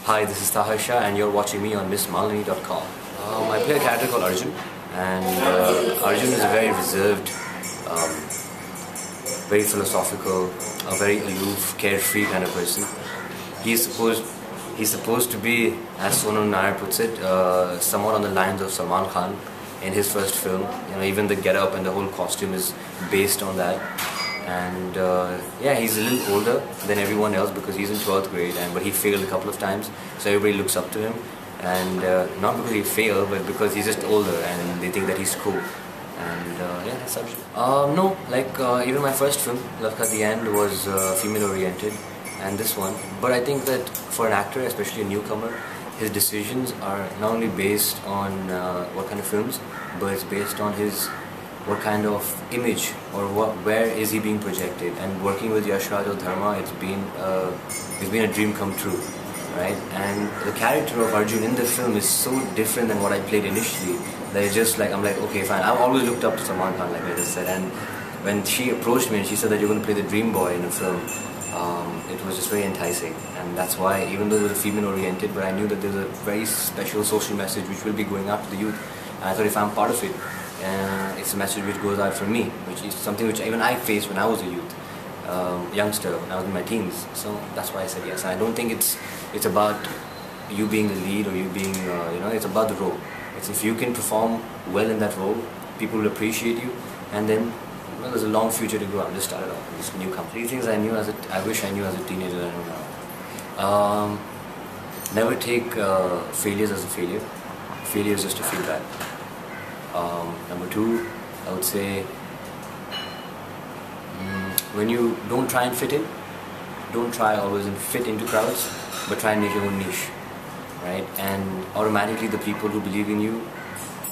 Hi, this is Taaha Shah and you're watching me on MissMalini.com. I play a character called Arjun, and Arjun is a very reserved, very philosophical, a very aloof, carefree kind of person. He's supposed to be, as Sonam Nair puts it, somewhat on the lines of Salman Khan in his first film. Even the get-up and the whole costume is based on that. And yeah, he's a little older than everyone else because he's in 12th grade, but he failed a couple of times, so everybody looks up to him. And not because he failed, but because he's just older and they think that he's cool. And yeah, that's Arjun. No, even my first film, Love Ka the End, was female oriented, and this one. But I think that for an actor, especially a newcomer, his decisions are not only based on what kind of films, but it's based on what kind of image or where is he being projected. And working with Yash Raj or Dharma, it's been a dream come true, right? And the character of Arjun in the film is so different than what I played initially that it's just like, I'm like, okay, fine. I've always looked up to Salman Khan, like I just said, and when she approached me and she said that you're going to play the dream boy in a film, it was just very enticing. And that's why, even though it was female oriented, but I knew that there's a very special social message which will be going out to the youth, and I thought if I'm part of it, it's a message which goes out from me, which is something which even I faced when I was a youth, youngster, when I was in my teens. So that's why I said yes. And I don't think it's about you being the lead or you being, it's about the role. It's if you can perform well in that role, people will appreciate you, and then there's a long future to go. I'm just started off with this new company. 3 things I wish I knew as a teenager that I know now. Never take failures as a failure. Failure is just a feedback. Number 2, I would say, when you don't try and fit in, don't try always and fit into crowds, but try and make your own niche, right? And automatically the people who believe in you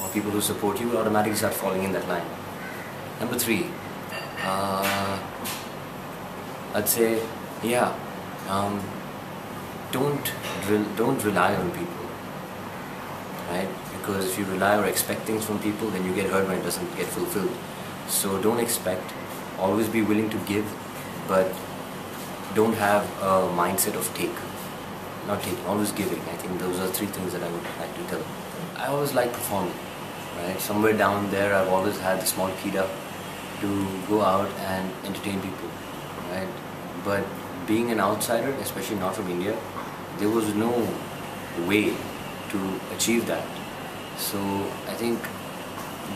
or people who support you will automatically start falling in that line. Number 3, I'd say, yeah, don't rely on people, right? Because if you rely or expect things from people, then you get hurt when it doesn't get fulfilled. So don't expect, always be willing to give, but don't have a mindset of not taking, always giving. I think those are 3 things that I would like to tell. I always like performing, right? Somewhere down there I've always had the small kida to go out and entertain people, right? But being an outsider, especially not from India, there was no way to achieve that. So I think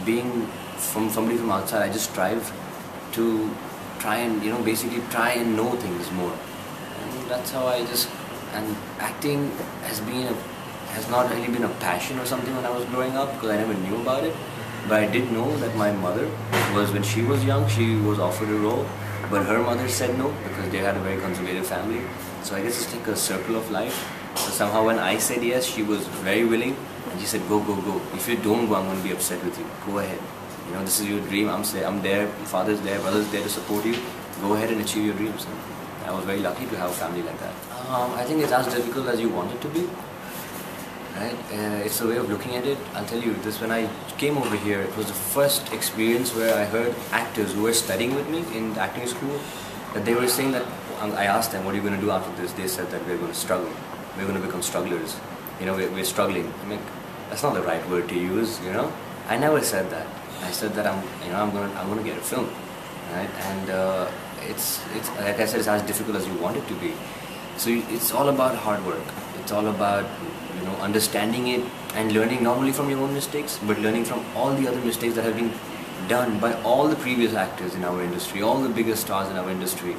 being from somebody from outside, I just strive to try and basically try and know things more, and that's how and acting has not really been a passion or something when I was growing up, because I never knew about it. But I did know that my mother when she was young, she was offered a role, but her mother said no because they had a very conservative family. So I guess it's like a circle of life. So somehow when I said yes, she was very willing, and she said, go, go, go. If you don't go, I'm going to be upset with you. Go ahead. This is your dream. I'm there. Father's there. Brother's there to support you. Go ahead and achieve your dreams. And I was very lucky to have a family like that. I think it's as difficult as you want it to be. Right? It's a way of looking at it. I'll tell you this, when I came over here, it was the first experience where I heard actors who were studying with me in acting school, that they were saying that, I asked them, what are you going to do after this? They said that we're going to struggle. We're going to become strugglers. We're struggling. I mean, that's not the right word to use, I never said that. I said that I'm going to get a film, right? And it's like I said, it's as difficult as you want it to be. So it's all about hard work. It's all about understanding it and learning not only from your own mistakes, but learning from all the other mistakes that have been done by all the previous actors in our industry, all the biggest stars in our industry,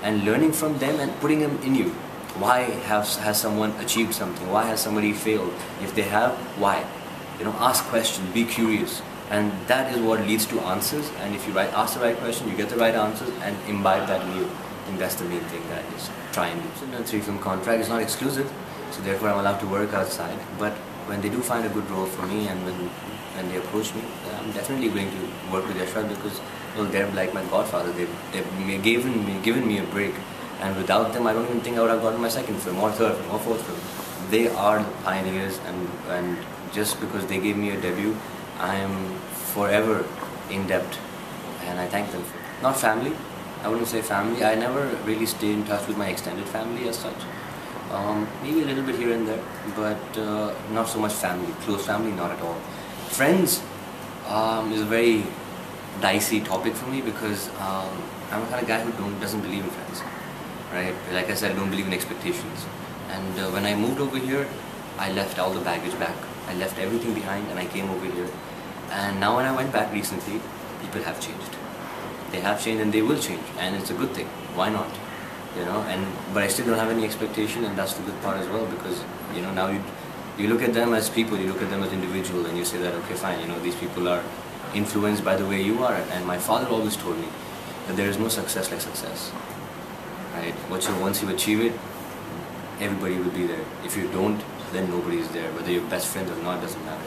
and learning from them and putting them in you. Why has someone achieved something? Why has somebody failed? If they have, why? Ask questions, be curious, and that is what leads to answers. And if you ask the right question, you get the right answers and imbibe that in you. I think that's the main thing that I just try and do. So the 3-film contract is not exclusive, so therefore I'm allowed to work outside. But when they do find a good role for me, and when they approach me, I'm definitely going to work with Yash Raj, because they're like my godfather. They've given me a break. And without them, I don't even think I would have gotten my 2nd film, or 3rd film, or 4th film. They are the pioneers, and just because they gave me a debut, I am forever in debt, and I thank them for it. Not family, I wouldn't say family. I never really stay in touch with my extended family as such. Maybe a little bit here and there, but not so much family. Close family, not at all. Friends is a very dicey topic for me because I'm the kind of guy who doesn't believe in friends, right? Like I said, I don't believe in expectations. And when I moved over here, I left all the baggage back. I left everything behind and I came over here. And now when I went back recently, people have changed. They have changed and they will change, and it's a good thing. Why not? You know, but I still don't have any expectation, and that's the good part as well, because you know, now you look at them as people, you look at them as individual, and you say that, okay, fine, you know, these people are influenced by the way you are. And my father always told me that there is no success like success, right? Once you achieve it, everybody will be there. If you don't, then nobody is there. Whether you're best friends or not, doesn't matter.